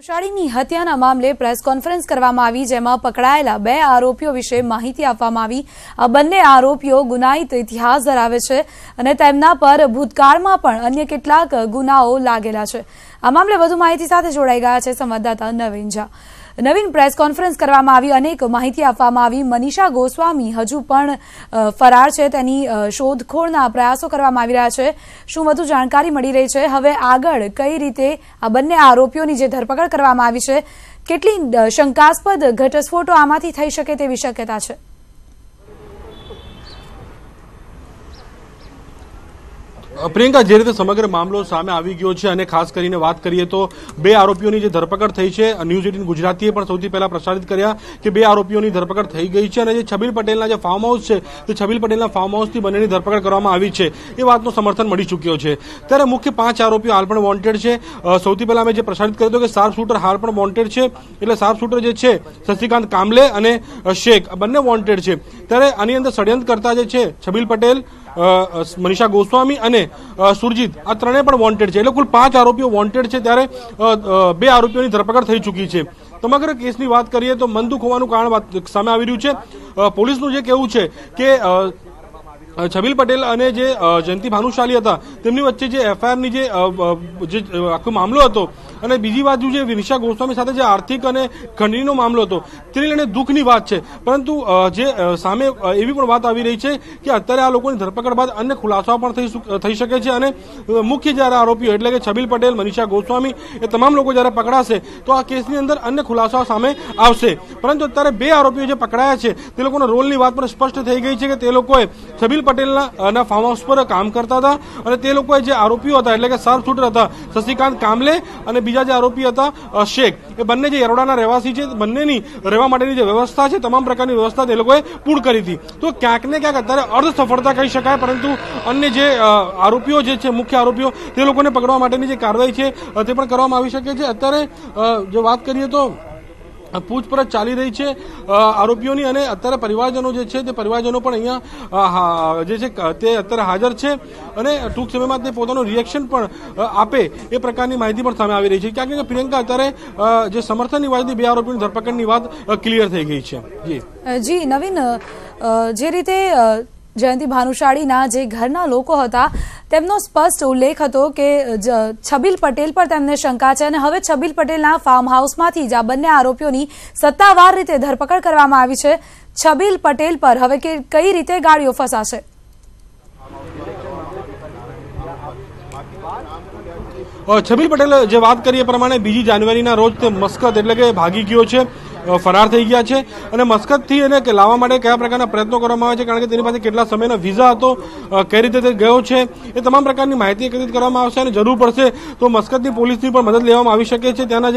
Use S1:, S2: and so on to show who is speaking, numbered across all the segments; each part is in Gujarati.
S1: શાળીની હત્યાના મામલે પ્રેસ કોન્ફરન્સ કરવામાં આવી, જેમાં પકડાયેલા 2 આરોપીઓ વિશે માહિતી આપવામાં આવી। આ બંને આરોપીઓ ગુનાહિત ઇતિહાસ ધરાવે છે અને તેમના પર ભૂતકાળમાં પણ અન્ય કેટલાક ગુનાઓ લાગેલા છે। આ મામલે વધુ માહિતી સાથે જોડાઈ ગયા છે સંવાદદાતા નવીન ઝા। નવીન, પ્રેસ કોન્ફરન્સ કરવામાં આવી, અનેક માહિતી આપવામાં આવી। મનીષા ગોસ્વામી હજુ પણ ફરાર છે, તેની શોધખોળના પ્રયાસો કરવામાં આવી રહ્યા છે। શું વધુ જાણકારી મળી રહી છે? હવે આગળ કઈ રીતે આ બંને આરોપીઓની જે ધરપકડ કરવામાં આવી છે, કેટલી શંકાસ્પદ ઘટસ્ફોટો આમાંથી થઈ શકે તેવી શક્યતા છે?
S2: પ્રિયંકા, જે રીતે સમગ્ર મામલો સામે આવી ગયો છે અને ખાસ કરીને વાત કરીએ તો 2 આરોપીઓની જે ધરપકડ થઈ છે, ન્યૂઝ 18 ગુજરાતીએ પણ સૌથી પહેલા પ્રસારિત કર્યા કે 2 આરોપીઓની ધરપકડ થઈ ગઈ છે અને જે છબીલ પટેલના જે ફાર્મ હાઉસ છે, તે છબીલ પટેલના ફાર્મ હાઉસથી બંનેની ધરપકડ કરવામાં આવી છે, એ વાતનું સમર્થન મળી ચૂક્યો છે। ત્યારે મુખ્ય 5 આરોપીઓ હાલ પણ વોન્ટેડ છે। સૌથી પહેલા અમે જે પ્રસારિત કર્યો હતો કે શાર્પ શૂટર હાલ પણ વોન્ટેડ છે, એટલે શાર્પ શૂટર જે છે શશિકાંત કામલે અને શેખ, બંને વોન્ટેડ છે। ત્યારે આની અંદર ષડયંત્ર કરતા જે છે છબીલ પટેલ, મનીષા ગોસ્વામી અને સુરજીત, આ ત્રણેય પણ વોન્ટેડ છે, એટલે કુલ 5 આરોપીઓ વોન્ટેડ છે। ત્યારે 2 આરોપીઓની ધરપકડ થઈ ચૂકી છે। સમગ્ર કેસની વાત કરીએ તો મન દુઃખ હોવાનું કારણ સામે આવી રહ્યું છે। પોલીસનું જે કહેવું છે કે છબીલ પટેલ અને જે જયંતિ ભાનુશાલી હતા, તેમની વચ્ચે જે એફઆઈઆરની જે આખો મામલો હતો અને બીજી બાજુ જે મનીષા ગોસ્વામી સાથે જે આર્થિક અને ખંડણીનો મામલો હતો, તેને લઈને દુઃખની વાત છે। પરંતુ જે સામે એવી પણ વાત આવી રહી છે કે અત્યારે આ લોકોની ધરપકડ બાદ અન્ય ખુલાસાઓ પણ થઈ શકે છે અને મુખ્ય જ્યારે આરોપીઓ એટલે કે છબીલ પટેલ, મનીષા ગોસ્વામી, એ તમામ લોકો જ્યારે પકડાશે તો આ કેસની અંદર અન્ય ખુલાસાઓ સામે આવશે। પરંતુ અત્યારે 2 આરોપીઓ જે પકડાયા છે, તે લોકોના રોલની વાત પણ સ્પષ્ટ થઈ ગઈ છે કે તે લોકોએ છબીલ પટેલના ફાર્મ હાઉસ પર કામ કરતા હતા અને તે લોકોએ જે આરોપીઓ હતા એટલે કે શાર્પ શૂટર હતા શશિકાંત કામલે અને બીજા જે આરોપી હતા શેખ, એ બંને જે યરોડાના રહેવાસી છે, બંનેની રહેવા માટેની જે વ્યવસ્થા છે, તમામ પ્રકારની વ્યવસ્થા તે લોકોએ પૂર્ણ કરી હતી। તો ક્યાંક ને ક્યાંક અત્યારે અર્ધ સફળતા કહી શકાય, પરંતુ અન્ય જે આરોપીઓ જે છે, મુખ્ય આરોપીઓ, તે લોકોને પકડવા માટેની જે કાર્યવાહી છે તે પણ કરવામાં આવી શકે છે। અત્યારે જો વાત કરીએ તો પૂછપરછ ચાલી રહી છે આરોપીઓની અને અત્યારે પરિવારજનો જે છે તે પરિવારજનો પણ અહીંયા જે છે તે અત્યારે હાજર છે અને ટૂંક સમયમાં તે પોતાનું રિએક્શન પણ આપે એ પ્રકારની માહિતી પણ સામે આવી રહી છે। ક્યાંક પ્રિયંકા, અત્યારે જે સમર્થનની વાતની 2 આરોપીઓની ધરપકડની વાત ક્લિયર થઈ ગઈ છે।
S1: જી નવીન, જે રીતે જયંતિ ભાનુશાળીના જે ઘરના લોકો હતા, તેમનો સ્પષ્ટ ઉલ્લેખ હતો કે છબીલ પટેલ પર તેમને શંકા છે અને હવે છબીલ પટેલના ફાર્મ હાઉસમાંથી જ આ બંને આરોપીઓની સત્તાવાર રીતે ધરપકડ કરવામાં આવી છે। છબીલ પટેલ પર હવે કઈ રીતે ગાડીઓ ફસાશે?
S2: છબીલ પટેલ જે વાત કરીએ પ્રમાણે 2 જાન્યુઆરીના રોજ તે મસ્કત એટલે કે ભાગી ગયો છે, ફરાર થઈ ગયા છે અને મસ્કતથી એને લાવવા માટે કયા પ્રકારના પ્રયત્નો કરવામાં આવે છે, કારણ કે તેની પાસે કેટલા સમયનો વિઝા હતો, કઈ રીતે તે ગયો છે, એ તમામ પ્રકારની માહિતી એકત્રિત કરવામાં આવશે અને જરૂર પડશે તો મસ્કતની પોલીસની પણ મદદ લેવામાં આવી શકે છે। ત્યાંના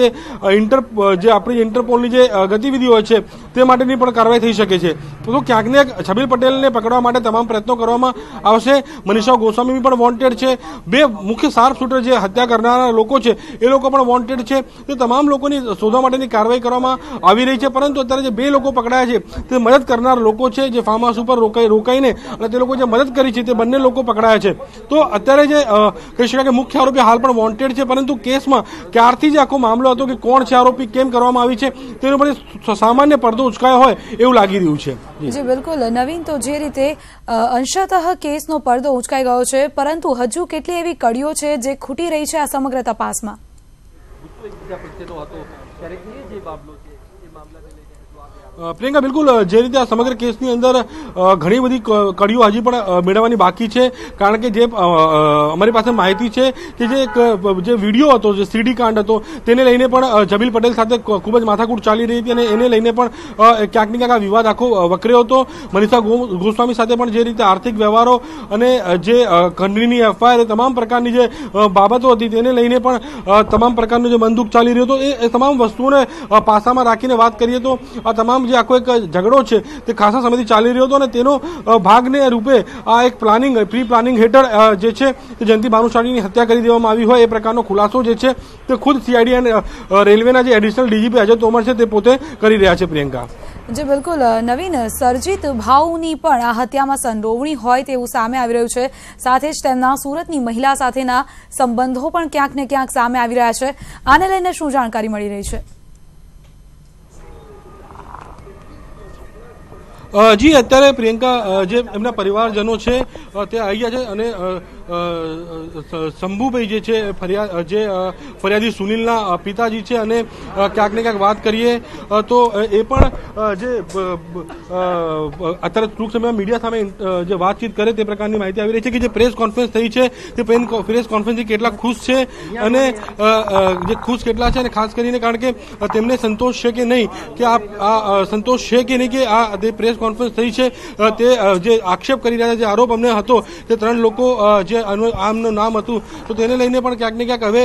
S2: જે આપણી ઇન્ટરપોલની જે ગતિવિધિ હોય છે તે માટેની પણ કાર્યવાહી થઈ શકે છે। તો ક્યાંક ને છબીલ પટેલને પકડવા માટે તમામ પ્રયત્નો કરવામાં આવશે। મનીષા ગોસ્વામી પણ વોન્ટેડ છે, 2 મુખ્ય શાર્પ શૂટર જે હત્યા કરનારા લોકો છે એ લોકો પણ વોન્ટેડ છે। તે તમામ લોકોની શોધવા માટેની કાર્યવાહી કરવામાં આવી રહી છે, પરંતુ અત્યારે જે 2 લોકો પકડાયા છે તે મદદ કરનાર લોકો છે, જે ફાર્મ હાઉસ ઉપર રોકાઈને અને તે લોકો જે મદદ કરી છે તે બંને લોકો પકડાયા છે। તો અત્યારે જે કહી શકાય કે મુખ્ય આરોપી હાલ પણ વોન્ટેડ છે, પરંતુ કેસમાં ક્યારથી જે આખો મામલો હતો કે કોણ છે આરોપી, કેમ કરવામાં આવી છે, તેનો પર સામાન્ય પડદો ઉચકાયો હોય એવું લાગી રહ્યું છે।
S1: જી બિલકુલ નવીન, તો જે રીતે અંશતઃ કેસનો પડદો ઉચકાઈ ગયો છે, પરંતુ હજુ કેટલી એવી કડીઓ છે જે ખૂટી રહી છે આ સમગ્ર તપાસમાં?
S2: પ્રિયંકા, બિલકુલ જે રીતે આ સમગ્ર કેસની અંદર ઘણી બધી કડીઓ હજી પણ મેળવવાની બાકી છે, કારણ કે જે અમારી પાસે માહિતી છે કે જે વિડીયો હતો, જે સીડી કાંડ હતો, તેને લઈને પણ છબીલ પટેલ સાથે ખૂબ જ માથાકૂટ ચાલી રહી હતી અને એને લઈને પણ ક્યાંક ને ક્યાંક આ વિવાદ આખો વકર્યો હતો। મનીષા ગોસ્વામી સાથે પણ જે રીતે આર્થિક વ્યવહારો અને જે ખંડણીની એફઆઈઆર, તમામ પ્રકારની જે બાબતો હતી તેને લઈને પણ તમામ પ્રકારનું જે બંદૂક ચાલી રહ્યો હતો, એ તમામ વસ્તુઓને પાસામાં રાખીને વાત કરીએ તો આ તમામ જે આખો એક ઝઘડો છે તે ખાસા સમયથી ચાલી રહ્યો હતો અને તેનો ભાગને રૂપે આ એક પ્રી પ્લાનિંગ હેઠળ જે છે તે જયંતિ ભાનુશાળીની હત્યા કરી દેવામાં આવી હોય એ પ્રકારનો ખુલાસો જે છે તે ખુદ સીઆઈડી અને રેલવેના જે એડિશનલ ડીજીપી અજય તોમર છે તે પોતે કરી રહ્યા છે. પ્રિયંકા
S1: જી બિલકુલ. નવીન, સરજીત ભાઉની પણ આ હત્યામાં સંડોવણી હોય તેવું સામે આવી રહ્યું છે. સાથે જ તેમના સુરતની મહિલા સાથેના સંબંધો પણ ક્યાંક ને ક્યાંક સામે આવી રહ્યા છે. આને લઈને શું જાણકારી મળી રહી છે?
S2: જી, અત્યારે પ્રિયંકા જે એમના પરિવારજનો છે તે આવી ગયા છે અને શંભુભાઈ જે છે ફરિયાદી સુનિલના પિતાજી છે અને ક્યાંક ને ક્યાંક વાત કરીએ તો એ પણ જે અત્યારે ટૂંક સમયમાં મીડિયા સામે જે વાતચીત કરે તે પ્રકારની માહિતી આવી રહી છે કે જે પ્રેસ કોન્ફરન્સ થઈ છે તે પ્રેસ કોન્ફરન્સથી કેટલા ખુશ છે અને જે ખુશ કેટલા છે અને ખાસ કરીને કારણ કે તેમને સંતોષ છે કે નહીં કે આ સંતોષ છે કે નહીં કે આ જે પ્રેસ કોન્ફરન્સ થઈ છે તે જે આક્ષેપ કરી રહ્યા જે આરોપ અમને હતો તે 3 લોકો જે આમનું નામ હતું તો તેને લઈને પણ ક્યાંક ને ક્યાંક હવે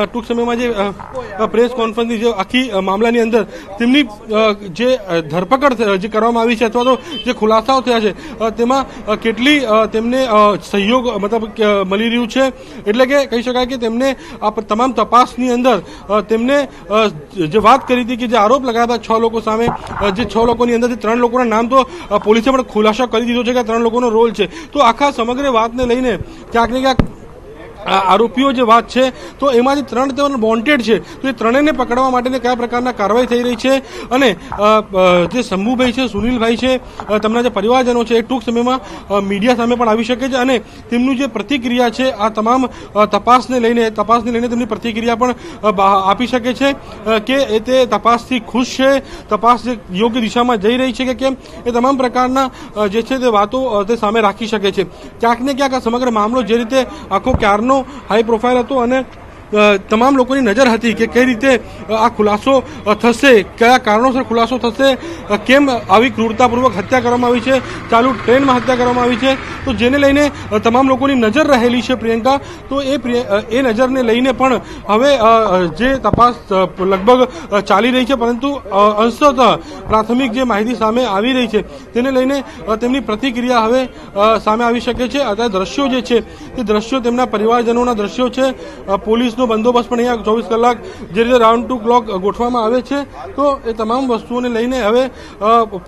S2: ટૂંક સમયમાં જે પ્રેસ કોન્ફરન્સની જે આખી મામલાની અંદર તેમની જે ધરપકડ જે કરવામાં આવી છે અથવા તો જે ખુલાસાઓ થયા છે તેમાં કેટલી તેમને સહયોગ મતલબ મળી રહ્યું છે એટલે કે કહી શકાય કે તેમને આ તમામ તપાસની અંદર તેમને જે વાત કરી હતી કે જે આરોપ લગાવ્યા 6 લોકો સામે જે 6 લોકોની અંદરથી 3 લોકોના નામ તો પોલીસે પણ ખુલાસો કરી દીધો છે કે 3 લોકોનો રોલ છે. તો આખા સમગ્ર વાતને લઈને ક્યાંક ને ક્યાંક આરોપીઓ જે વાત છે તો એમાંથી 3 તેઓ વોન્ટેડ છે તો એ 3ને પકડવા માટેની કયા પ્રકારના કાર્યવાહી થઈ રહી છે અને જે શંભુભાઈ છે, સુનિલભાઈ છે, તેમના જે પરિવારજનો છે એ ટૂંક સમયમાં મીડિયા સામે પણ આવી શકે છે અને તેમનું જે પ્રતિક્રિયા છે આ તમામ તપાસને લઈને તેમની પ્રતિક્રિયા પણ આપી શકે છે કે તે તપાસથી ખુશ છે, તપાસ જે યોગ્ય દિશામાં જઈ રહી છે કે કેમ, એ તમામ પ્રકારના જે છે તે વાતો તે સામે રાખી શકે છે. ક્યાંક ને ક્યાંક આ સમગ્ર મામલો જે રીતે આખો ક્યારનો હાઈ પ્રોફાઇલ હતો અને તમામ લોકોની નજર હતી કે કઈ રીતે આ ખુલાસો થશે, કયા કારણોસર ખુલાસો થશે, કેમ આવી ક્રૂરતાપૂર્વક હત્યા કરવામાં આવી છે, ચાલુ ટ્રેનમાં હત્યા કરવામાં આવી છે, તો જેને લઈને તમામ લોકોની નજર રહેલી છે પ્રિયંકા. તો એ નજરને લઈને પણ હવે જે તપાસ લગભગ ચાલી રહી છે પરંતુ અંશતઃ પ્રાથમિક જે માહિતી સામે આવી રહી છે તેને લઈને તેમની પ્રતિક્રિયા હવે સામે આવી શકે છે. અત્યારે દ્રશ્યો જે છે તે દ્રશ્યો તેમના પરિવારજનોના દ્રશ્યો છે. પોલીસ બંદોબસ્ત પણ અહીંયા 24 કલાક જે રીતે રાઉન્ડ ટુ ક્લોક ગોઠવવામાં આવે છે તો એ તમામ વસ્તુઓને લઈને હવે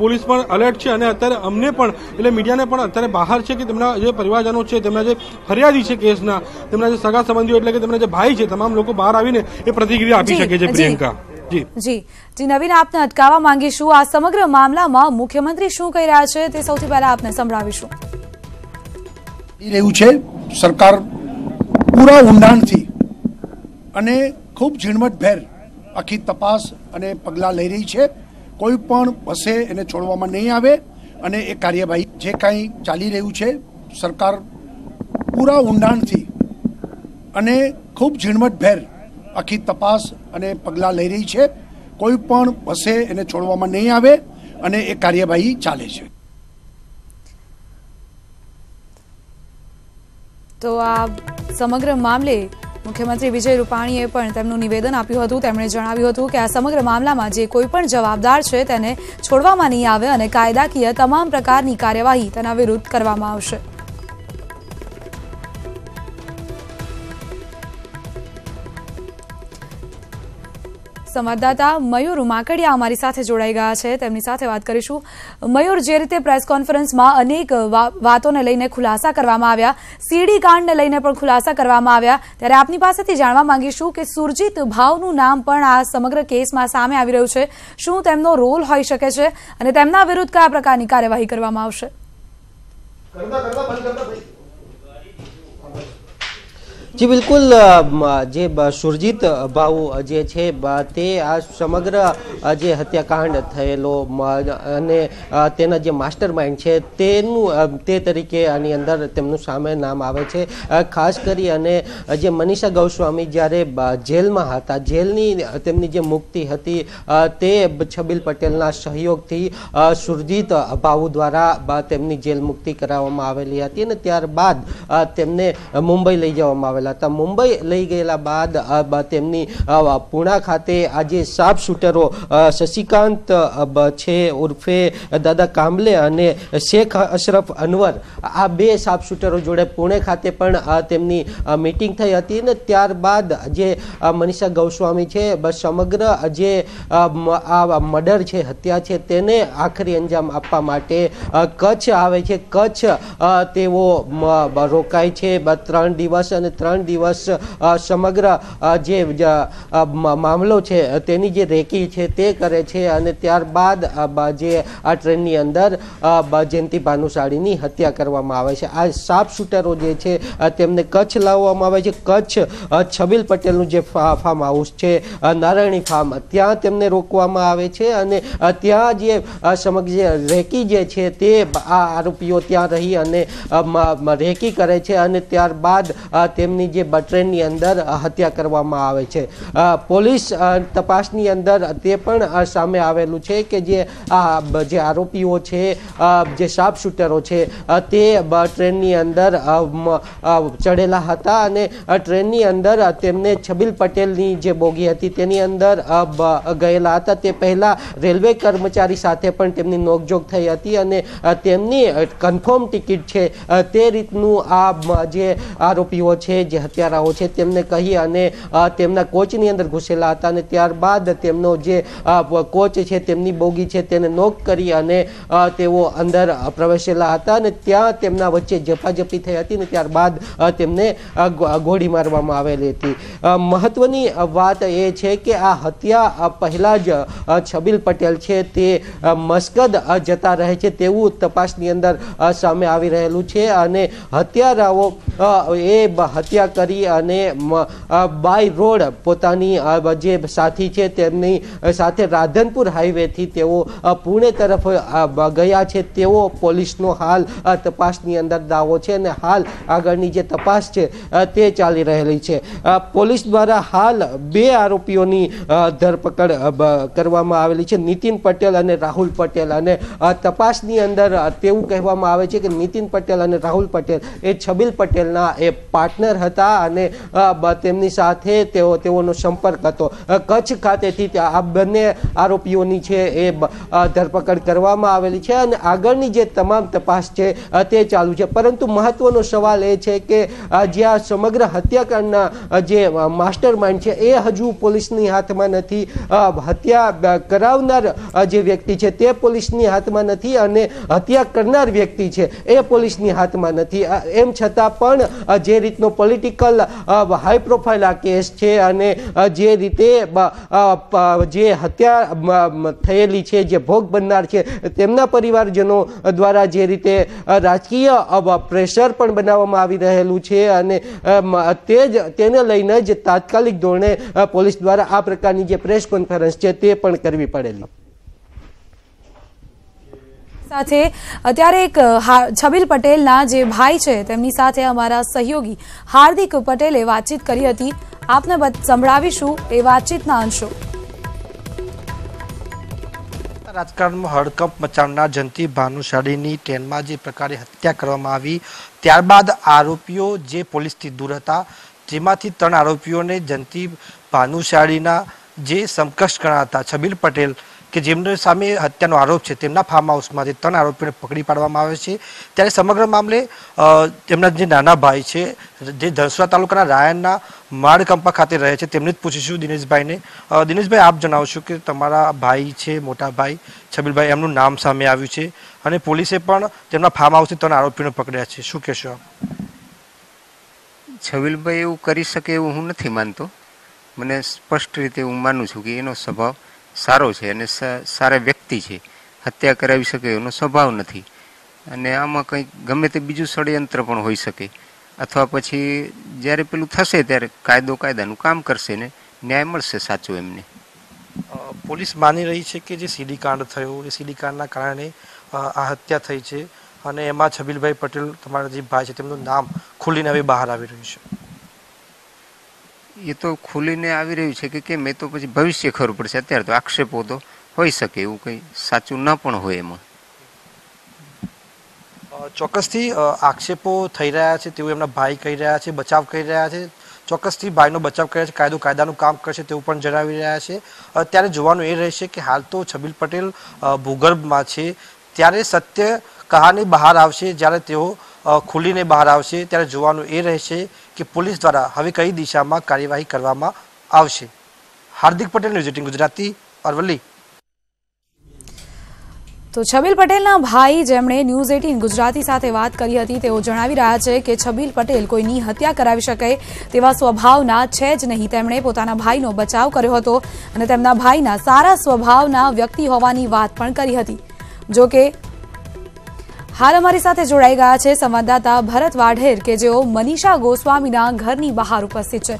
S2: પોલીસ પણ એલર્ટ છે અને અત્યારે અમને પણ એટલે મીડિયાને પણ અત્યારે બહાર છે કે તેમના જે પરિવારજનો છે, તેમના જે ફરિયાદી છે કેસના, તેમના જે સગા સંબંધીઓ એટલે કે તેમના જે ભાઈ છે, તમામ લોકો બહાર આવીને એ પ્રતિક્રિયા આપી શકે છે. પ્રિયંકા
S1: જી નવીન, આપને અટકાવવા માંગીશું. આ સમગ્ર મામલામાં મુખ્યમંત્રી શું કહી રહ્યા છે તે સૌથી પહેલા આપને સંભળાવીશું.
S3: રહ્યું છે સરકાર પૂરા ઊંડાણથી અને ખૂબ ઝીણવટભેર આખી તપાસ અને પગલાં લઈ રહી છે. કોઈ પણ બસે એને છોડવામાં નહીં આવે અને એ કાર્યવાહી જે કાંઈ ચાલી રહ્યું છે સરકાર પૂરા ઊંડાણથી અને ખૂબ ઝીણવટભેર આખી તપાસ અને પગલાં લઈ રહી છે. કોઈ પણ બસે એને છોડવામાં નહીં આવે અને એ કાર્યવાહી ચાલે છે.
S1: તો આ સમગ્ર મામલે મુખ્યમંત્રી વિજય રૂપાણીએ પણ તેમનું નિવેદન આપ્યું હતું. તેમણે જણાવ્યું હતું કે આ સમગ્ર મામલામાં જે કોઈ પણ જવાબદાર છે તેને છોડવામાં નહીં આવે અને કાયદાકીય તમામ પ્રકારની કાર્યવાહી તેના વિરુદ્ધ કરવામાં આવશે. સંવાદદાતા મયુર માકડિયા અમારી સાથે જોડાઈ ગયા છે, તેમની સાથે વાત કરીશું. મયુર, જે રીતે પ્રેસ કોન્ફરન્સમાં અનેક વાતોને લઈને ખુલાસા કરવામાં આવ્યા, સીડી કાંડને લઈને પણ ખુલાસા કરવામાં આવ્યા, ત્યારે આપની પાસેથી જાણવા માંગીશું કે સુરજીત ભાવનું નામ પણ આ સમગ્ર કેસમાં સામે આવી રહ્યું છે. શું તેમનો રોલ હોઈ શકે છે અને તેમના વિરુદ્ધ કયા પ્રકારની કાર્યવાહી કરવામાં આવશે?
S4: જી બિલકુલ, જે સુરજીત ભાઉ જે છે તે આ સમગ્ર જે હત્યાકાંડ થયેલો અને તેના જે માસ્ટર માઇન્ડ છે તે તરીકે આની અંદર તેમનું સામે નામ આવે છે. ખાસ કરી અને જે મનીષા ગોસ્વામી જ્યારે જેલમાં હતા, જેલની તેમની જે મુક્તિ હતી તે છબીલ પટેલના સહયોગથી સુરજીત ભાઉ દ્વારા તેમની જેલ મુક્તિ કરાવવામાં આવેલી હતી અને ત્યારબાદ તેમને મુંબઈ લઈ જવામાં આવેલા ગયેલા હતા. મુંબઈ લઈ ગયેલા બાદ તેમની પુણા ખાતે આજે શાર્પ શૂટરો શશિકાંત છે ઉર્ફે દાદા કામલે અને શેખ અશરફ અનવર, આ બે શાર્પ શૂટરો જોડે પુણે ખાતે પણ તેમની મીટિંગ થઈ હતી. અને ત્યારબાદ જે મનીષા ગોસ્વામી છે સમગ્ર જે આ મર્ડર છે, હત્યા છે, તેને આખરી અંજામ આપવા માટે કચ્છ આવે છે. કચ્છ તેઓ રોકાય છે 3 દિવસ અને 3 દિવસ સમગ્ર જે મામલો છે તેની જે રેકી છે તે કરે છે. અને ત્યારબાદ જે આ ટ્રેનની અંદર જયંતિ ભાનુશાળીની હત્યા કરવામાં આવે છે. આ શાર્પ શૂટરો જે છે તેમને કચ્છ લાવવામાં આવે છે. કચ્છ છબીલ પટેલનું જે ફાર્મ હાઉસ છે નારાયણી ફાર્મ, ત્યાં તેમને રોકવામાં આવે છે. અને ત્યાં જે સમગ્ર જે રેકી જે છે તે આ આરોપીઓ ત્યાં રહી અને રેકી કરે છે. અને ત્યારબાદ તેમની જે ટ્રેનની અંદર હત્યા કરવામાં આવે છે. પોલીસ તપાસની અંદર તે પણ સામે આવેલું છે કે જે આરોપીઓ છે, જે શાર્પ શૂટરો છે, તે ટ્રેનની અંદર ચડેલા હતા અને ટ્રેનની અંદર તેમને છબીલ પટેલની જે બોગી હતી તેની અંદર ગયેલા હતા. તે પહેલા રેલવે કર્મચારી સાથે પણ તેમની નોકઝોક થઈ હતી અને તેમની કન્ફર્મ ટિકિટ છે તે રીતનું આ જે આરોપીઓ છે, જે હત્યારાઓ છે, તેમને કહી અને તેમના કોચની અંદર ઘૂસેલા હતા. અને ત્યારબાદ તેમનો જે કોચ છે, તેમની બોગી છે, તેને નોક કરી અને તેઓ અંદર પ્રવેશેલા હતા અને ત્યાં તેમના વચ્ચે ઝપાઝપી થઈ હતી. અને ત્યારબાદ તેમને ગોળી મારવામાં આવેલી હતી. મહત્વની વાત એ છે કે આ હત્યા પહેલા જ છબીલ પટેલ છે તે મસ્કદ જતા રહે છે તેવું તપાસની અંદર સામે આવી રહેલું છે. અને હત્યારાઓ એ હત્યા કરી અને બાય રોડ પોતાની જે સાથી છે તેમની સાથે રાધનપુર હાઈવેથી તેઓ પુણે તરફ ગયા છે તેવો પોલીસનો હાલ તપાસની અંદર દાવો છે. અને હાલ આગળની જે તપાસ છે તે ચાલી રહેલી છે. પોલીસ દ્વારા હાલ 2 આરોપીઓની ધરપકડ કરવામાં આવેલી છે, નીતિન પટેલ અને રાહુલ પટેલ. અને તપાસની અંદર તેવું કહેવામાં આવે છે કે નીતિન પટેલ અને રાહુલ પટેલ એ છબીલ પટેલના એ પાર્ટનર હતા અને તેમની સાથે તેઓનો સંપર્ક હતો. કચ્છ ખાતેથી આ બંને આરોપીઓની છે એ ધરપકડ કરવામાં આવેલી છે અને આગળની જે તમામ તપાસ છે તે ચાલુ છે. પરંતુ મહત્વનો સવાલ એ છે કે જે આ સમગ્ર હત્યાકાંડના જે માસ્ટર માઇન્ડ છે એ હજુ પોલીસની હાથમાં નથી. હત્યા કરાવનાર જે વ્યક્તિ છે તે પોલીસની હાથમાં નથી અને હત્યા કરનાર વ્યક્તિ છે એ પોલીસની હાથમાં નથી. એમ છતાં પણ જે રીતનો પોલિટિકલ હાઈ પ્રોફાઇલ આ કેસ છે અને જે રીતે જે હત્યા થયેલી છે, જે ભોગ બનનાર છે, તેમના પરિવારજનો દ્વારા જે રીતે રાજકીય પ્રેશર પણ બનાવવામાં આવી રહેલું છે અને તેને લઈને જ તાત્કાલિક ધોરણે પોલીસ દ્વારા આ પ્રકારની જે પ્રેસ કોન્ફરન્સ છે તે પણ કરવી પડેલી.
S1: સાથે અત્યારે એક છબીલ પટેલના જે ભાઈ છે તેમની સાથે અમારા સહયોગી હાર્દિક પટેલે વાતચીત કરી હતી. આપને સંભળાવીશું એ વાતચીતના અંશો.
S5: રાજકારણમાં હડકંપ મચાવનાર જયંતિ ભાનુશાળીની ટ્રેનમાં જે પ્રકારે હત્યા કરવામાં આવી ત્યારબાદ આરોપીઓ જે પોલીસથી દૂર હતા, જેમાંથી 3 આરોપીઓને જયંતિ ભાનુશાળીના જે સમકક્ષ ગણાતા છબીલ પટેલ કે જેમની સામે હત્યાનો આરોપ છે તેમના ફાર્મ હાઉસમાંથી 3 આરોપીઓને પકડી પાડવામાં આવે છે. ત્યારે સમગ્ર મામલે તેમના જે નાના ભાઈ છે જે ધનસુરા તાલુકાના રાયણના માળકંપા ખાતે રહે છે તેમને જ પૂછીશું દિનેશભાઈને. દિનેશભાઈ, આપ જણાવશો કે તમારા ભાઈ છે, મોટા ભાઈ છબીલભાઈ, એમનું નામ સામે આવ્યું છે અને પોલીસે પણ તેમના ફાર્મ હાઉસથી 3 આરોપીઓને પકડ્યા છે, શું કહેશો આપ?
S6: છબીલભાઈ એવું કરી શકે એવું હું નથી માનતો. મને સ્પષ્ટ રીતે હું માનું છું કે એનો સ્વભાવ સારો છે અને સારા વ્યક્તિ છે. હત્યા કરાવી શકે એનો સ્વભાવ નથી અને આમાં કંઈક ગમે તે બીજું ષડયંત્ર પણ હોઈ શકે અથવા પછી જ્યારે પેલું થશે ત્યારે કાયદાનું કામ કરશે ને ન્યાય મળશે સાચું એમને.
S5: પોલીસ માની રહી છે કે જે સીડી કાંડ થયો એ સીડી કાંડના કારણે આ હત્યા થઈ છે અને એમાં છબીલભાઈ પટેલ તમારા જે ભાઈ છે તેમનું નામ ખુલીને હવે બહાર આવી રહ્યું છે.
S6: એ તો ખુલીને આવી રહ્યું છે કે કેમ એ તો પછી ભવિષ્ય ખબર પડશે. અત્યારે તો આક્ષેપો તો હોઈ શકે, એવું કંઈ સાચું ન પણ હોય એમાં.
S5: ચોક્કસથી આક્ષેપો થઈ રહ્યા છે તેવું એમના ભાઈ કહી રહ્યા છે, બચાવ કરી રહ્યા છે. ચોક્કસથી ભાઈનો બચાવ કરે છે, કાયદાનું કામ કરશે તેવું પણ જણાવી રહ્યા છે. ત્યારે જોવાનું એ રહેશે કે હાલ તો છબીલ પટેલ ભૂગર્ભમાં છે, ત્યારે સત્ય કહાની બહાર આવશે, જ્યારે તેઓ ખુલીને બહાર આવશે ત્યારે જોવાનું એ રહેશે કે પોલીસ દ્વારા હવે કઈ દિશામાં કાર્યવાહી કરવામાં આવશે. હાર્દિક પટેલ, ન્યૂઝ 18 ગુજરાતી, અરવલ્લી.
S1: તો છબીલ પટેલના ભાઈ જેમણે ન્યૂઝ 18 ગુજરાતી સાથે વાત કરી હતી તેઓ જણાવી રહ્યા છે કે છબીલ પટેલ કોઈની હત્યા કરાવી શકે તેવા સ્વભાવના છે જ નહીં. તેમણે પોતાના ભાઈનો બચાવ કર્યો હતો અને તેમના ભાઈના સારા સ્વભાવના વ્યક્તિ હોવાની વાત પણ કરી હતી. જો કે હાલ અમારી સાથે જોડાઈ ગયા છે સંવાદદાતા ભરત વાઢેર કે જેઓ મનીષા ગોસ્વામીના ઘરની બહાર ઉપસ્થિત છે.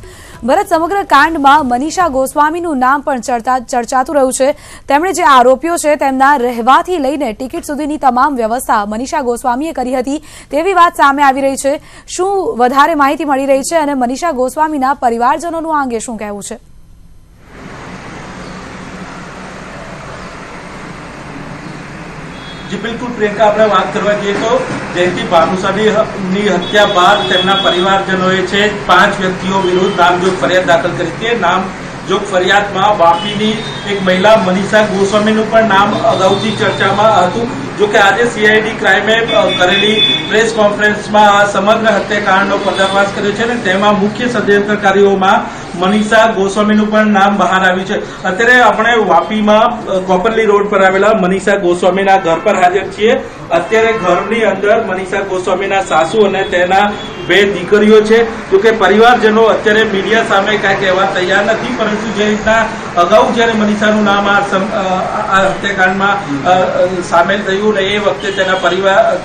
S1: ભરત, સમગ્ર કાંડમાં મનીષા ગોસ્વામીનું નામ પણ ચર્ચાતું રહ્યું છે. તેમણે જે આરોપીઓ છે તેમના રહેવાથી લઈને ટિકિટ સુધીની તમામ વ્યવસ્થા મનીષા ગોસ્વામીએ કરી હતી તેવી વાત સામે આવી રહી છે. શું વધારે માહિતી મળી રહી છે અને મનીષા ગોસ્વામીના પરિવારજનોનું આ અંગે શું કહેવું છે?
S7: जी बिल्कुल प्रियंका, આપણે વાત કરવા જઈએ તો જયંતિ ભાનુશાળીની હત્યા બાદ તેમના પરિવારજનોએ છે 5 વ્યક્તિઓ વિરુદ્ધ નામજોગ ફરિયાદ દાખલ કરી છે. નામજોગ ફરિયાદમાં વાપીની એક મહિલા મનીષા ગોસ્વામીનું પણ નામ અગાઉથી ચર્ચામાં હતું. જો કે આજે સીઆઈડી ક્રાઇમે કરેલી પ્રેસ કોન્ફરન્સમાં આ સમગ્ર હત્યાકાંડનો પર્દાફાશ કર્યો છે અને તેમાં મુખ્ય ષડયંત્રકારીઓમાં મનીષા ગોસ્વામીનું પણ નામ બહાર આવ્યું છે. અત્યારે આપણે વાપીમાં કોપરલી રોડ પર આવેલા મનીષા ગોસ્વામીના ઘર પર હાજર છીએ. અત્યારે ઘરની અંદર મનીષા ગોસ્વામીના સાસુ અને તેના 2 દીકરીઓ છે. જોકે પરિવારજનો અત્યારે મીડિયા સામે કાંઈ કહેવા તૈયાર નથી, પરંતુ જે રીતના અગાઉ જ્યારે મનીષાનું નામ આ હત્યાકાંડમાં સામેલ થયું ને એ વખતે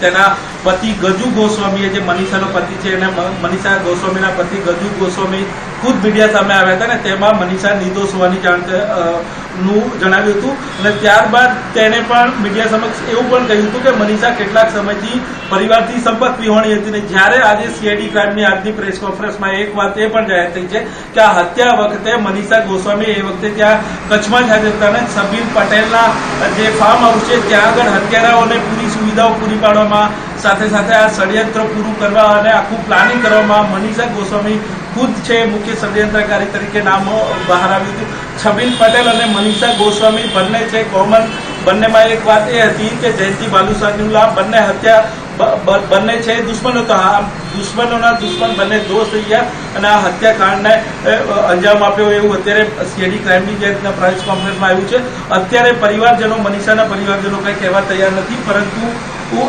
S7: તેના પતિ ગજુ ગોસ્વામીએ, જે મનીષાનો પતિ છે અને મનીષા ગોસ્વામીના પતિ ગજુ ગોસ્વામી ખુદ મીડિયા સામે આવ્યા હતા ને તેમાં મનીષા નિર્દોષ હોવાની નું જણાવ્યું હતું. અને ત્યારબાદ તેણે પણ મીડિયા સમક્ષ એવું પણ કહ્યું હતું કે મનીષા કેટલાક સમયથી પરિવારથી સંપર્ક વિહોણી હતી. ને જ્યારે આજે સીઆઈડી ક્રાઇમની આજની પ્રેસ કોન્ફરન્સમાં એક વાત એ પણ જાહેર થઈ છે કે આ હત્યા વખતે મનીષા ગોસ્વામી એ વખતે ત્યાં કચ્છમાં જ હાજર હતા અને છબીલ પટેલના જે ફાર્મ હાઉસ છે ત્યાં આગળ હત્યારાઓને પૂરી સુવિધાઓ પૂરી પાડવામાં, સાથે સાથે આ ષડયંત્ર પૂરું કરવા અને આખું પ્લાનિંગ કરવામાં મનીષા ગોસ્વામી ખુદ છે મુખ્ય ષડયંત્રકારી તરીકે નામ બહાર આવ્યું હતું. છબીલ પટેલ અને મનીષા ગોસ્વામી બંને છે કોમન. બંનેમાં એક વાત એ હતી કે જયંતિ ભાનુશાળીના બંને છે દુશ્મનો, તો આ દુશ્મનોના દુશ્મન બંને દોસ્ત થઈ ગયા અને આ હત્યાકાંડને અંજામ આપ્યો એવું અત્યારે સીઆઈડી ક્રાઇમની જે રીતના પ્રેસ કોન્ફરન્સમાં આવ્યું છે. અત્યારે પરિવારજનો, મનીષાના પરિવારજનો કંઈ કહેવા તૈયાર નથી, પરંતુ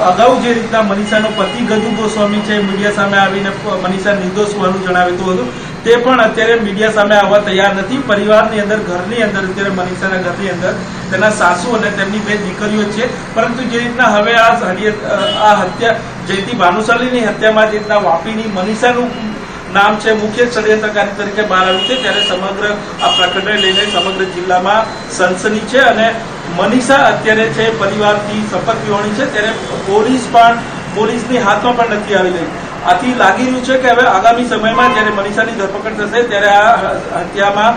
S7: અગાઉ જે રીતના મનીષાનો પતિ ગજુ ગોસ્વામી છે મીડિયા સામે આવીને મનીષા નિર્દોષ હોવાનું જણાવતું હતું તે પણ અત્યારે મીડિયા સામે આવવા તૈયાર નથી. પરિવારની અંદર, ઘરની અંદર, અત્યારે મનીષાના ઘરની અંદર તેના સાસુ અને તેમની 2 દીકરીઓ છે. પરંતુ જે રીતના હવે આ હત્યા જયંતિ ભાનુશાળીની હત્યામાં જે રીતના વાપીની મનીષાનું નામ છે મુખ્ય ષડયંત્રકારી તરીકે બહાર આવ્યું છે, ત્યારે સમગ્ર આ પ્રકરણને લઈને સમગ્ર જિલ્લામાં સનસની છે અને મનીષા અત્યારે છે પરિવારથી સંપર્ક વિહોણી છે. ત્યારે પોલીસની હાથમાં પણ નથી આવી રહી. આથી લાગી રહ્યું છે કે હવે આગામી સમયમાં જ્યારે મનીષાની ધરપકડ થશે ત્યારે આ હત્યામાં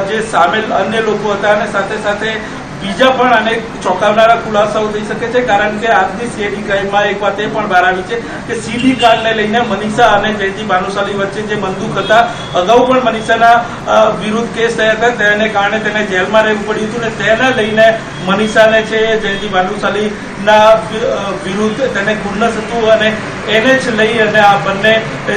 S7: જે સામેલ અન્ય લોકો હતા અને સાથે સાથે બીજા પણ અનેક ચોંકાવનારા ખુલાસાઓ થઈ શકે છે. કારણ કે આજની સીઆઈડી ક્રાઇમમાં એક વાત એ પણ બહાર આવી છે કે સીડી કાર્ડને લઈને મનીષા અને જયંતિ ભાનુશાળી વચ્ચે જે બંદૂક હતા, અગાઉ પણ મનીષાના વિરુદ્ધ કેસ થયા હતા, તેને કારણે તેને જેલમાં રહેવું પડ્યું હતું ને તેને લઈને મનીષાને છે જયંતિ ભાનુશાળીના વિરુદ્ધ તેને ખુલ્લસ હતું અને એને જ લઈ અને આ બંને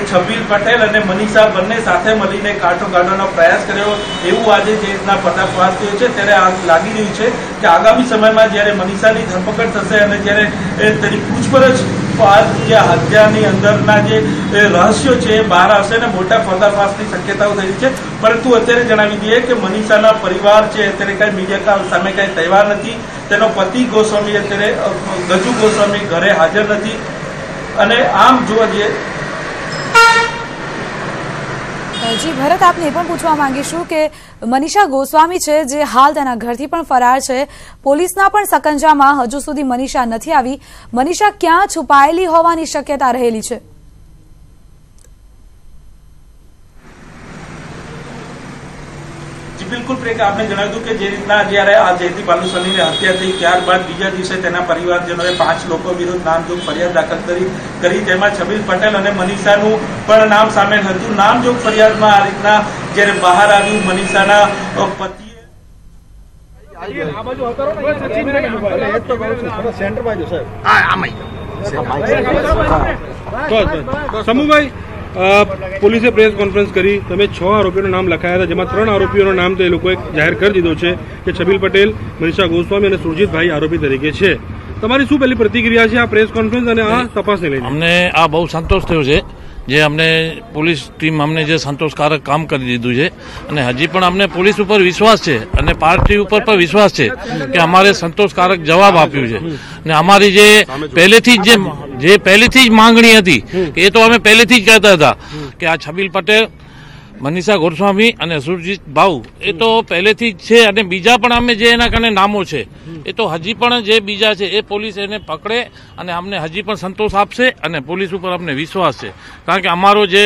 S7: છબીલ પટેલ અને મનીષા બંને સાથે મળીને કાંટો કાઢવાનો પ્રયાસ કર્યો એવું આજે જે રીતના પર્દાફાશ થયો છે. ત્યારે આ લાગી રહ્યું છે કે આગામી સમયમાં જ્યારે મનીષાની ધરપકડ થશે અને જ્યારે તેની પૂછપરછ બાદ જે હત્યાની અંદરના જે રહસ્યો છે એ બહાર આવશે અને મોટા પર્દાફાશની શક્યતાઓ થઈ છે. પરંતુ અત્યારે જણાવી દઈએ કે મનીષાના પરિવાર છે અત્યારે કાંઈ મીડિયા સામે કાંઈ તહેવાર નથી. તેનો પતિ ગોસ્વામી અત્યારે ગજુ ગોસ્વામી ઘરે હાજર નથી અને આમ જોવા જઈએ.
S1: જી ભરત, આપને એ પણ પૂછવા માંગીશું કે મનીષા ગોસ્વામી છે જે હાલ તેના ઘરથી પણ ફરાર છે, પોલીસના પણ સકંજામાં હજુ સુધી મનીષા નથી આવી. મનીષા ક્યાં છુપાયેલી હોવાની શક્યતા રહેલી છે?
S7: બિલકુલ પ્રિયંકા, આપને જણાવ્યું હતું કે જે રીતના જ્યારે આ જયંતિ ભાનુશાલીની હત્યા થઈ ત્યારબાદ બીજા દિવસે તેના પરિવારજનોએ 5 લોકો વિરુદ્ધ નામજોગ ફરિયાદ દાખલ કરી તેમાં છબીલ પટેલ અને મનીષાનું પણ નામ સામેલ હતું. નામજોગ ફરિયાદમાં આ રીતના જ્યારે બહાર આવ્યું, મનીષાના પતિએ
S2: સમૂહભાઈ, પોલીસે પ્રેસ કોન્ફરન્સ કરી, તમે 6 આરોપીઓના નામ લખાયા હતા, જેમાં 3 આરોપીઓના નામ તો એ લોકોએ જાહેર કરી દીધો છે કે છબીલ પટેલ, મનીષા ગોસ્વામી અને સુરજીતભાઈ આરોપી તરીકે છે. તમારી શું પહેલી પ્રતિક્રિયા છે આ પ્રેસ કોન્ફરન્સ અને આ તપાસને લઈને?
S8: અમને આ બહુ સંતોષ થયો છે, જે અમને પોલીસ ટીમ અમને જે સંતોષકારક કામ કરી દીધું છે અને હજી પણ અમને પોલીસ ઉપર વિશ્વાસ છે અને પાર્ટી ઉપર પણ વિશ્વાસ છે કે અમારે સંતોષકારક જવાબ આપ્યું છે. ને અમારી જે પહેલેથી જ માંગણી હતી એ તો અમે પહેલેથી જ કહેતા હતા કે આ છબીલ પટેલ, મનીષા ગોસ્વામી અને સુરજીત ભાઉ એ તો પહેલેથી જ છે અને બીજા પણ અમે જે એના કારણે નામો છે એ તો હજી પણ જે બીજા છે એ પોલીસ એને પકડે અને અમને હજી પણ સંતોષ આપશે અને પોલીસ ઉપર અમને વિશ્વાસ છે, કારણ કે અમારો જે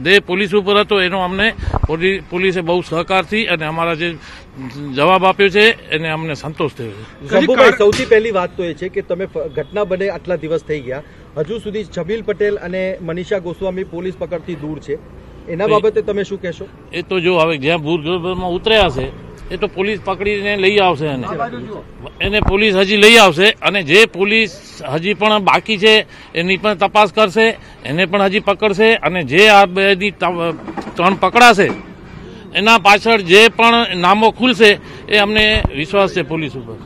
S8: દેહ પોલીસ ઉપર હતો એનો અમને પોલીસે બહુ સહકારથી અને અમારા જે જવાબ આપ્યો છે એને અમને સંતોષ થયો છે.
S9: શંભુભાઈ, સૌથી પહેલી વાત તો એ છે કે તમે ઘટના બને આટલા દિવસ થઈ ગયા, હજુ સુધી છબીલ પટેલ અને મનીષા ગોસ્વામી પોલીસ પકડથી દૂર છે, એના બાબતે તમે શું કહેશો?
S8: એ તો જો હવે જ્યાં ભૂગર્ભમાં ઉતર્યા છે એ તો પોલીસ પકડીને લઈ આવશે એને પોલીસ હજી લઈ આવશે અને જે પોલીસ હજી પણ બાકી છે એની પણ તપાસ કરશે, એને પણ હજી પકડશે અને જે આ બેની 3 પકડાશે એના પાછળ જે પણ નામો ખુલશે એ અમને વિશ્વાસ છે પોલીસ ઉપર.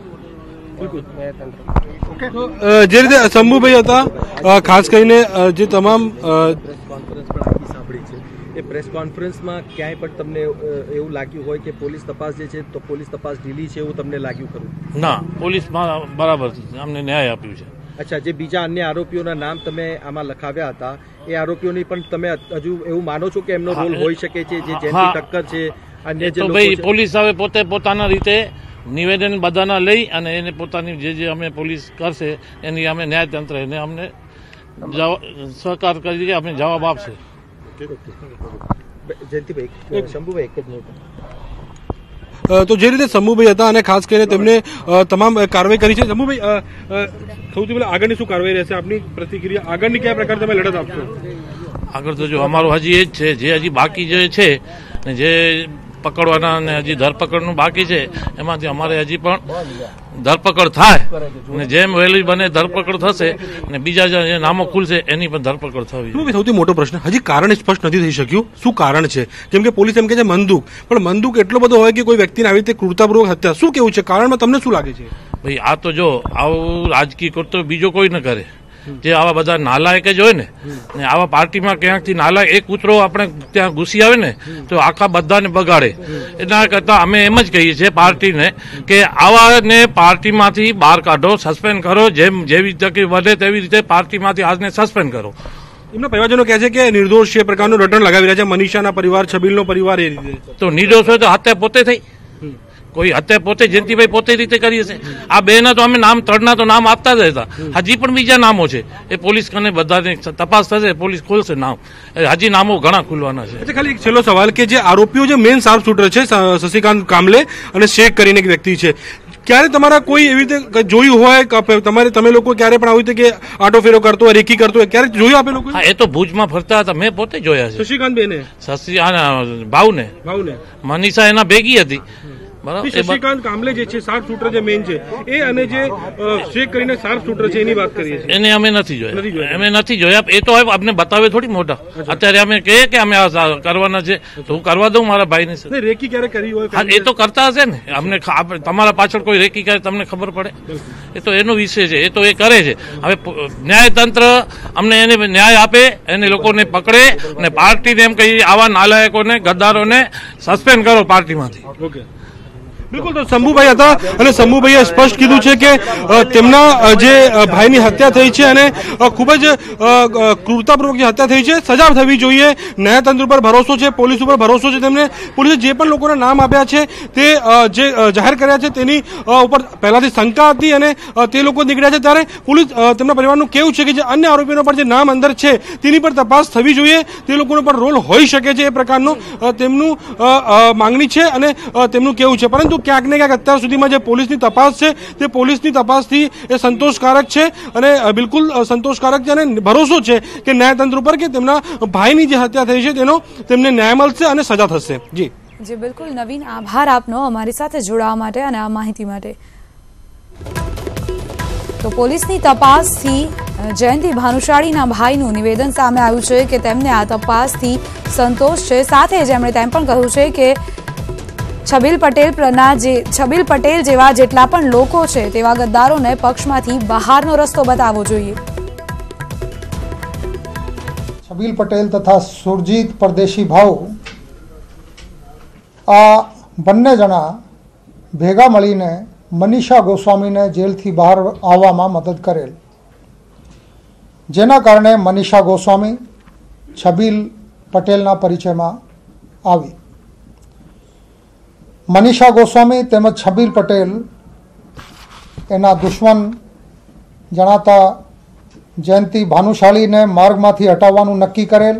S2: જે રીતે શંભુભાઈ હતા, ખાસ કરીને જે તમામ
S9: એ પ્રેસ કોન્ફરન્સમાં ક્યાંય પણ તમને એવું લાગ્યું હોય કે પોલીસ તપાસ જે છે તો પોલીસ તપાસ ઢીલી છે એવું તમને લાગ્યું ખરું?
S8: ના, પોલીસ બરાબર અમને ન્યાય આપ્યું છે.
S9: અચ્છા, જે બીજા અન્ય આરોપીઓના નામ તમે આમાં લખાવ્યા હતા એ આરોપીઓની પણ તમે હજુ એવું માનો છો કે એમનો રોલ હોઈ શકે છે? જે જેની ટક્કર છે અન્ય જે
S8: ભાઈ પોલીસ હવે પોતે પોતાના રીતે નિવેદન બધાના લઈ અને એને પોતાની જે અમે પોલીસ કરશે એની અમે ન્યાયતંત્ર એને અમને સહકાર કરી અમે જવાબ આપશે.
S9: જયંતિભાઈ, શંભુભાઈ એક જ મિનિટ.
S2: તો જે રીતે શંભુભાઈ હતા અને ખાસ કરીને તેમને તમામ કાર્યવાહી કરી છે. શંભુભાઈ, સૌથી પહેલા આગળની શું કાર્યવાહી રહેશે? આપની પ્રતિક્રિયા, આગળની કયા પ્રકાર તમે લડત આપશો?
S8: આગળ તો જો અમારું હજી એ જ છે, જે હજી બાકી જે છે ને જે પકડવાના અને હજી ધરપકડનું બાકી છે એમાંથી અમારે હજી પણ ધરપકડ થાય અને જેમ વહેલી બને ધરપકડ થશે અને બીજા જે નામો ખુલશે એની પણ ધરપકડ થવી.
S2: સૌથી મોટો પ્રશ્ન, હજી કારણ સ્પષ્ટ નથી થઈ શક્યું, શું કારણ છે? કેમ કે પોલીસ એમ કે છે બંદૂક, પણ બંદૂક એટલો બધો હોય કે કોઈ વ્યક્તિને આવી રીતે ક્રૂરતાપૂર્વક હત્યા, શું કેવું છે કારણમાં? તમને શું લાગે છે?
S8: ભાઈ આ તો જો આવું રાજકીય કરતો બીજો કોઈ ન કરે, જે આવા બધા નાલાયક જ હોય ને આવા પાર્ટીમાં ક્યાંકથી નાલાયક એક કૂતરો આપણે ત્યાં ઘૂસી આવે ને તો આખા બધાને બગાડે. એના કરતા અમે એમ જ કહીએ છીએ પાર્ટીને કે આવાને પાર્ટીમાંથી બહાર કાઢો, સસ્પેન્ડ કરો, જેવી તકે વધે તેવી રીતે પાર્ટીમાંથી આજને સસ્પેન્ડ કરો.
S2: એમના પરિવારજનો કહે છે કે નિર્દોષ છે, પ્રકારનું રટણ લગાવી રહ્યા છે, મનીષાના પરિવાર, છબીલનો પરિવાર, એ રીતે.
S8: તો નિર્દોષ હોય તો હત્યા પોતે થઈ, કોઈ હત્યા પોતે જયંતિભાઈ પોતે રીતે કરી હશે. આ બેના તો અમે નામ 3ના તો નામ આપતા જ હતા, હજી પણ બીજા નામો છે એ પોલીસ કને બધાની તપાસ થશે, પોલીસ ખોલશે નામ, હજી નામો ઘણા ખુલવાના છે.
S2: ખાલી એક છેલ્લો સવાલ કે જે આરોપીઓ જે મેઇન શાર્પ શૂટર છે શશિકાંત કામલે અને શેખ કરીને એક વ્યક્તિ છે, ક્યારે તમારા કોઈ એવી રીતે જોયું હોય તમે લોકો ક્યારે પણ આવી રીતે કે આટો ફેરો કરતો હોય, રેકી કરતો હોય, ક્યારે જોયું આપે લોકો?
S8: હા, એ તો ભુજમાં ફરતા હતા, મેં પોતે જોયા છે.
S2: શશિકાંત બેને,
S8: ભાવને, મનીષા એના ભેગી હતી.
S2: શશિકાંત કામલે જે છે શાર્પ શૂટર જે મેઇન છે એ અને જે શેખ કરીને શાર્પ શૂટર છે એની વાત કરીએ છીએ.
S8: એને અમે નથી જોયા, એ તો આપને બતાવે થોડી મોટા. અત્યારે અમે કહીએ કે અમે કરવાના છે તો હું કરવા દઉં મારા ભાઈને.
S2: રેકી ક્યારે કરી હોય?
S8: હા, એ તો કરતા હશે ને, અમને તમારા પાછળ કોઈ રેકી કરે તમને ખબર પડે? એ તો એનો વિષય છે, એ તો એ કરે છે. હવે ન્યાયતંત્ર અમને એને ન્યાય આપે, એને લોકોને પકડે અને પાર્ટીને એમ કહીએ આવા નાલાયકોને, ગદ્દારોને સસ્પેન્ડ કરો પાર્ટીમાંથી.
S2: ઓકે. બિલકુલ, તો શંભુભાઈ હતા અને શંભુભાઈએ સ્પષ્ટ કીધું છે કે તેમના જે ભાઈની હત્યા થઈ છે અને ખૂબ જ ક્રૂરતાપૂર્વક જે હત્યા થઈ છે, સજા થવી જોઈએ, ન્યાયતંત્ર ઉપર ભરોસો છે, પોલીસ ઉપર ભરોસો છે તેમને. પોલીસે જે પણ લોકોના નામ આપ્યા છે તે જે જાહેર કર્યા છે તેની ઉપર પહેલાથી શંકા હતી અને તે લોકો નીકળ્યા છે, ત્યારે પોલીસ તેમના પરિવારનું કેવું છે કે જે અન્ય આરોપીનો પણ જે નામ અંદર છે તેની પર તપાસ થવી જોઈએ, તે લોકોનો પણ રોલ હોઈ શકે છે, એ પ્રકારનું તેમનું માંગણી છે અને તેમનું કેવું છે. પરંતુ ક્યાંક ને ક્યાંક અત્યાર સુધીમાં જે પોલીસની તપાસ છે તે પોલીસની તપાસથી એ સંતોષકારક છે અને બિલકુલ સંતોષકારક છે અને ભરોસો છે કે ન્યાયતંત્ર ઉપર કે તેમના ભાઈની જે હત્યા થઈ છે તેનો તેમને ન્યાય મળશે અને સજા થશે. જી
S1: બિલકુલ નવીન, આભાર આપનો અમારી સાથે જોડાવા માટે અને આ માહિતી માટે. તો પોલીસની તપાસથી જયંતિ ભાનુશાળીના ભાઈનું નિવેદન સામે આવ્યું છે કે તેમને આ તપાસથી સંતોષ છે. સાથે જ એમણે તેમ પણ કહ્યું છે કે છબીલ પટેલ જેવા જેટલા પણ લોકો છે તેવા ગદ્દારોને પક્ષમાંથી બહારનો રસ્તો બતાવવો જોઈએ.
S10: છબીલ પટેલ તથા સુરજીત પરદેશી ભાવ આ બંને જણા ભેગા મળીને મનીષા ગોસ્વામીને જેલથી બહાર આવવામાં મદદ કરેલ, જેના કારણે મનીષા ગોસ્વામી છબીલ પટેલના પરિચયમાં આવી. મનીષા ગોસ્વામી તેમજ છબીલ પટેલ એના દુશ્મન જણાતા જયંતિ ભાનુશાળીને માર્ગમાંથી હટાવવાનું નક્કી કરેલ,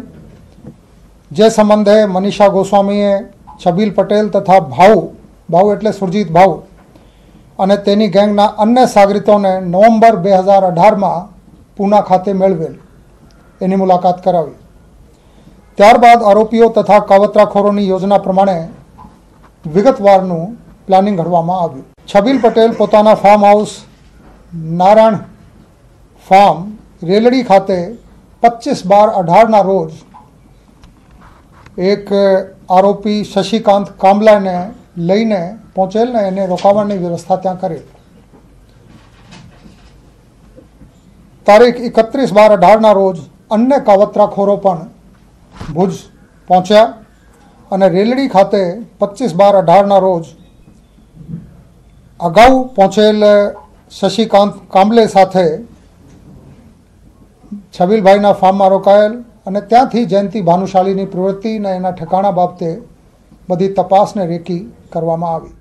S10: જે સંબંધે મનીષા ગોસ્વામીએ છબીલ પટેલ તથા ભાઉ એટલે સુરજીત ભાઉ અને તેની ગેંગના અન્ય સાગરીતોને નવેમ્બર 2018માં પૂના ખાતે મેળવેલ, એની મુલાકાત કરાવી. ત્યારબાદ આરોપીઓ તથા કાવતરાખોરોની યોજના પ્રમાણે વિગતવારનું પ્લાનિંગ ઘડવામાં આવ્યું. છબીલ પટેલ પોતાના farm house Narayan farm Reldi ખાતે 25/12/18ના રોજ એક આરોપી શશિકાંત કામલાને લઈને પહોંચેલ ને એને રોકાવાની વ્યવસ્થા ત્યાં કરેલ. તારીખ 31/12/18ના રોજ અન્ય કાવતરાખોરો પણ ભુજ પહોંચ્યા અને રેલડી ખાતે 25/12/18ના રોજ અગાઉ પહોંચેલ શશિકાંત કામલે સાથે છબીલભાઈના ફાર્મમાં રોકાયેલ અને ત્યાંથી જયંતિ ભાનુશાળીની પ્રવૃત્તિ અને એના ઠેકાણા બાબતે બધી તપાસને રેકી કરવામાં આવી.